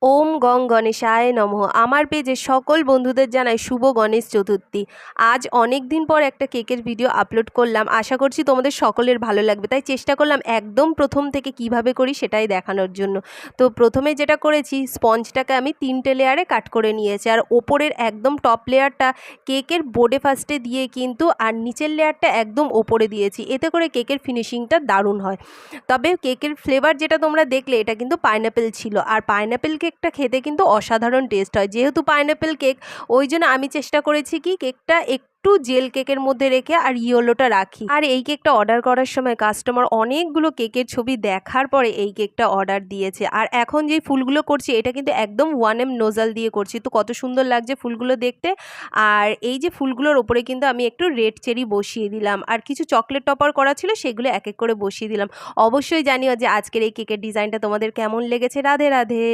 ওম গং গণেশায় নমঃ। আমার পেজে সকল বন্ধুদের জানাই শুভ গণেশ চতুর্থী। আজ অনেক দিন পর একটা কেকের ভিডিও আপলোড করলাম। আশা করছি তোমাদের সকলের ভালো লাগবে, তাই চেষ্টা করলাম একদম প্রথম থেকে কিভাবে করি সেটাই দেখানোর জন্য। তো প্রথমে যেটা করেছি, স্পঞ্জটাকে আমি 3টে লেয়ারে কাট করে নিয়েছি, আর ওপরের একদম টপ লেয়ারটা কেকের বোর্ডে ফার্স্টে দিয়ে কিন্তু, আর নিচের লেয়ারটা একদম ওপরে দিয়েছি। এতে করে কেকের ফিনিশিংটা দারুণ হয়। তবে কেকের ফ্লেভার যেটা তোমরা দেখলে, এটা কিন্তু পাইনঅ্যাপেল ছিল, আর পাইনঅ্যাপেল কেকটা খেতে কিন্তু অসাধারণ টেস্ট হয়। যেহেতু পাইনঅ্যাপেল কেক, ওই জন্য আমি চেষ্টা করেছি কি কেকটা একটু জেল কেকের মধ্যে রেখে আর ইয়েলোটা রাখি। আর এই কেকটা অর্ডার করার সময় কাস্টমার অনেকগুলো কেকের ছবি দেখার পরে এই কেকটা অর্ডার দিয়েছে। আর এখন যেই ফুলগুলো করছি, এটা কিন্তু একদম 1M নোজাল দিয়ে করছি। তো কত সুন্দর লাগছে ফুলগুলো দেখতে। আর এই যে ফুলগুলোর ওপরে কিন্তু আমি একটু রেড চেরি বসিয়ে দিলাম, আর কিছু চকলেট টপার করা ছিল সেগুলো এক এক করে বসিয়ে দিলাম। অবশ্যই জানিও যে আজকের এই কেকের ডিজাইনটা তোমাদের কেমন লেগেছে। রাধে রাধে।